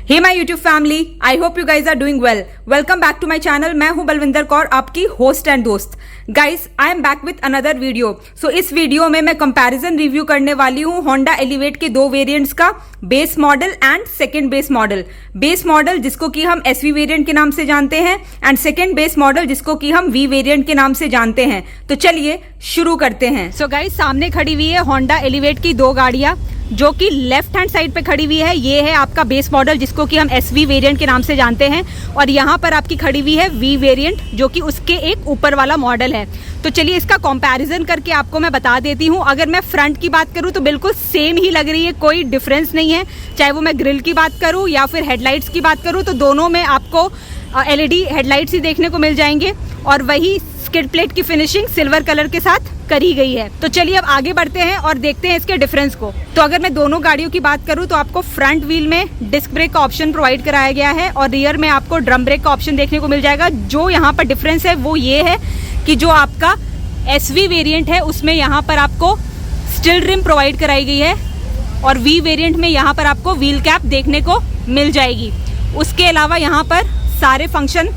Hey my YouTube family, I hope you guys are doing well. Welcome back to my channel. मैं हूं बलविंदर कौर, आपकी host and दोस्त। Guys I am back with another video. So इस video में मैं comparison review करने वाली हूं होंडा एलिवेट के दो वेरिएंट्स का, base model and second base model. Base model जिसको कि हम एसवी वेरिएंट के नाम से जानते हैं एंड सेकंड बेस मॉडल जिसको कि हम वी वेरिएंट के नाम से जानते हैं। तो चलिए शुरू करते हैं। सो गाइज सामने खड़ी हुई है होंडा एलिवेट की दो गाड़ियां जो कि लेफ्ट हैंड साइड पे खड़ी हुई है। ये है आपका बेस मॉडल जिसको कि हम एसवी वेरिएंट के नाम से जानते हैं, और यहाँ पर आपकी खड़ी हुई है वी वेरिएंट जो कि उसके एक ऊपर वाला मॉडल है। तो चलिए इसका कंपैरिजन करके आपको मैं बता देती हूँ। अगर मैं फ्रंट की बात करूँ तो बिल्कुल सेम ही लग रही है, कोई डिफरेंस नहीं है। चाहे वो मैं ग्रिल की बात करूँ या फिर हेडलाइट्स की बात करूँ तो दोनों में आपको एलईडी हेडलाइट्स ही देखने को मिल जाएंगे, और वही स्किड प्लेट की फिनिशिंग सिल्वर कलर के साथ करी गई है। तो चलिए अब आगे बढ़ते हैं और देखते हैं इसके डिफरेंस को। तो अगर मैं दोनों गाड़ियों की बात करूं तो आपको फ्रंट व्हील में डिस्क ब्रेक का ऑप्शन प्रोवाइड कराया गया है और रियर में आपको ड्रम ब्रेक का ऑप्शन देखने को मिल जाएगा। जो यहाँ पर डिफरेंस है वो ये है कि जो आपका एसवी वेरिएंट है उसमें यहाँ पर आपको स्टिल रिम प्रोवाइड कराई गई है, और वी वेरिएंट में यहाँ पर आपको व्हील कैप देखने को मिल जाएगी। उसके अलावा यहाँ पर सारे फंक्शन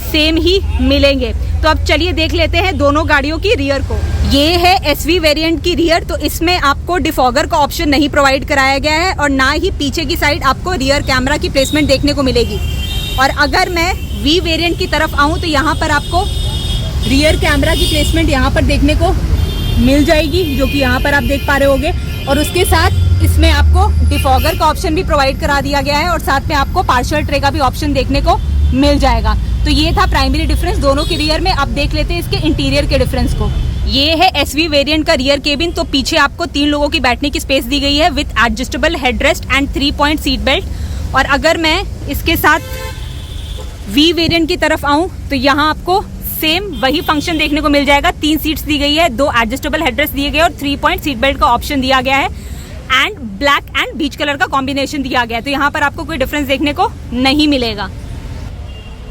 सेम ही मिलेंगे। तो अब चलिए देख लेते हैं दोनों गाड़ियों की रियर को। ये है एसवी वेरिएंट की रियर। तो इसमें आपको डिफॉगर का ऑप्शन नहीं प्रोवाइड कराया गया है और ना ही पीछे की साइड आपको रियर कैमरा की प्लेसमेंट देखने को मिलेगी। और अगर मैं वी वेरिएंट की तरफ आऊँ तो यहाँ पर आपको रियर कैमरा की प्लेसमेंट यहाँ पर देखने को मिल जाएगी, जो कि यहाँ पर आप देख पा रहे होंगे। और उसके साथ इसमें आपको डिफॉगर का ऑप्शन भी प्रोवाइड करा दिया गया है और साथ में आपको पार्शियल ट्रे का भी ऑप्शन देखने को मिल जाएगा। तो ये था प्राइमरी डिफरेंस दोनों के रियर में। अब देख लेते हैं इसके इंटीरियर के डिफरेंस को। ये है एसवी वेरिएंट का रियर केबिन। तो पीछे आपको 3 लोगों की बैठने की स्पेस दी गई है with adjustable headrest and 3 point seat belt. और अगर मैं इसके साथ वी वेरिएंट की तरफ आऊं तो यहाँ आपको सेम वही फंक्शन देखने को मिल जाएगा। 3 सीट्स दी गई है, 2 एडजस्टेबल हेडरेस्ट दिए गए और 3 पॉइंट सीट बेल्ट का ऑप्शन दिया गया है and black and beach colour का कॉम्बिनेशन दिया गया है। तो यहाँ पर आपको कोई डिफरेंस देखने को नहीं मिलेगा।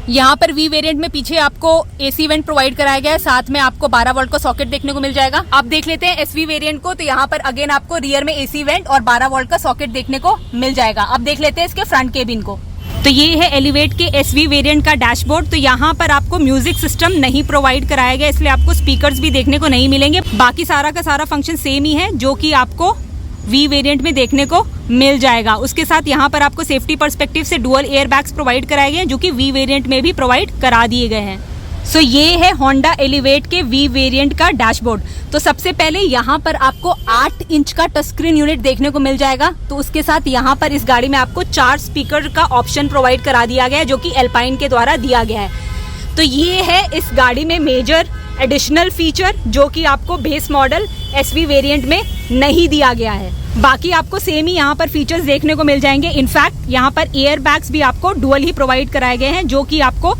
यहाँ पर वी वेरिएंट में पीछे आपको एसी वेंट प्रोवाइड कराया गया है, साथ में आपको 12 वोल्ट का सॉकेट देखने को मिल जाएगा। अब देख लेते हैं एसवी वेरिएंट को। तो यहाँ पर अगेन आपको रियर में एसी वेंट और 12 वोल्ट का सॉकेट देखने को मिल जाएगा। अब देख लेते हैं इसके फ्रंट केबिन को। तो ये है एलिवेट के एसवी वेरिएंट का डैशबोर्ड। तो यहाँ पर आपको म्यूजिक सिस्टम नहीं प्रोवाइड कराया गया, इसलिए आपको स्पीकर्स भी देखने को नहीं मिलेंगे। बाकी सारा का सारा फंक्शन सेम ही है जो कि आपको वी वेरिएंट में देखने को मिल जाएगा। उसके साथ यहाँ पर आपको सेफ्टी पर्सपेक्टिव से डुअल एयर बैग्स प्रोवाइड कराए गए हैं जो कि वी वेरिएंट में भी प्रोवाइड करा दिए गए हैं। सो ये है होंडा एलिवेट के वी वेरिएंट का डैशबोर्ड। तो सबसे पहले यहाँ पर आपको 8 इंच का टच स्क्रीन यूनिट देखने को मिल जाएगा। तो उसके साथ यहाँ पर इस गाड़ी में आपको 4 स्पीकर का ऑप्शन प्रोवाइड करा दिया गया है जो कि एल्पाइन के द्वारा दिया गया है। तो ये है इस गाड़ी में मेजर एडिशनल फीचर जो कि आपको बेस मॉडल एसवी वेरिएंट में नहीं दिया गया है। बाकी आपको सेम ही यहाँ पर फीचर्स देखने को मिल जाएंगे। इनफैक्ट यहाँ पर एयर बैग्स भी आपको डुअल ही प्रोवाइड कराए गए हैं जो कि आपको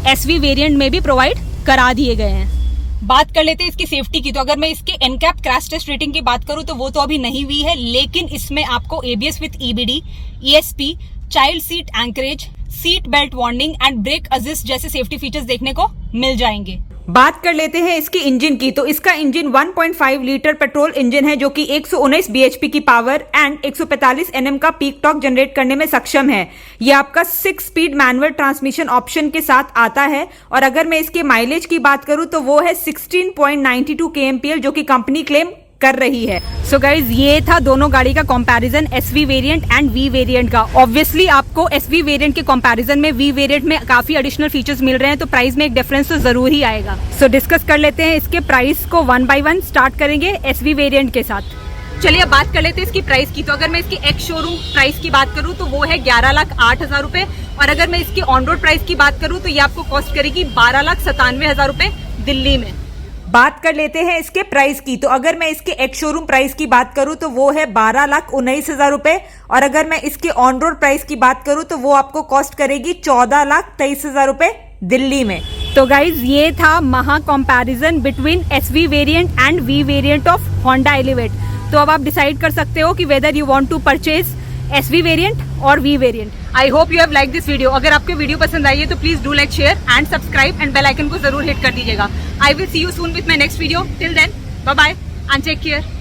एसवी वेरिएंट में भी प्रोवाइड करा दिए गए हैं। बात कर लेते हैं इसकी सेफ्टी की। तो अगर मैं इसके एनकैप क्रैश टेस्ट रेटिंग की बात करूं तो वो तो अभी नहीं हुई है, लेकिन इसमें आपको ABS with EBD, ESP, child seat anchorage, seat belt warning and brake assist जैसे सेफ्टी फीचर्स देखने को मिल जाएंगे। बात कर लेते हैं इसके इंजन की। तो इसका इंजन 1.5 लीटर पेट्रोल इंजन है जो कि 119 बीएचपी की पावर एंड 145 एनएम का पीक टॉर्क जनरेट करने में सक्षम है। ये आपका 6 स्पीड मैनुअल ट्रांसमिशन ऑप्शन के साथ आता है। और अगर मैं इसके माइलेज की बात करूं तो वो है 16.92 kmpl जो कि कंपनी क्लेम कर रही है। सो गाइज ये था दोनों गाड़ी का comparison SV variant and V variant का। ऑब्वियसली आपको एसवी वेरिएंट के कंपैरिजन में वी वेरिएंट में काफी एडिशनल फीचर्स मिल रहे हैं, तो प्राइस में एक डिफरेंस तो जरूर ही आएगा। सो डिस्कस कर लेते हैं इसके प्राइस को 1 by 1। स्टार्ट करेंगे एसवी वेरिएंट के साथ। चलिए अब बात कर लेते हैं इसकी प्राइस की। तो अगर मैं इसकी एक्स शोरूम प्राइस की बात करूं तो वो है 11,08,000 रुपए, और अगर मैं इसकी ऑन रोड प्राइस की बात करूं तो ये आपको कॉस्ट करेगी 12,97,000 रुपए दिल्ली में। बात कर लेते हैं इसके प्राइस की। तो अगर मैं इसके एक्स शोरूम प्राइस की बात करूं तो वो है 12,19,000 रुपए, और अगर मैं इसके ऑन रोड प्राइस की बात करूं तो वो आपको कॉस्ट करेगी 14,23,000 रुपए दिल्ली में। तो गाइज ये था महा comparison between SV variant and V variant of Honda Elevate. तो अब आप डिसाइड कर सकते हो कि whether you want to purchase SV variant और V variant. I hope you have like this video. अगर आपको वीडियो पसंद आई है तो please do like, share and subscribe and bell icon को जरूर हिट कर दीजिएगा। I will see you soon with my next video. Till then bye bye and take care.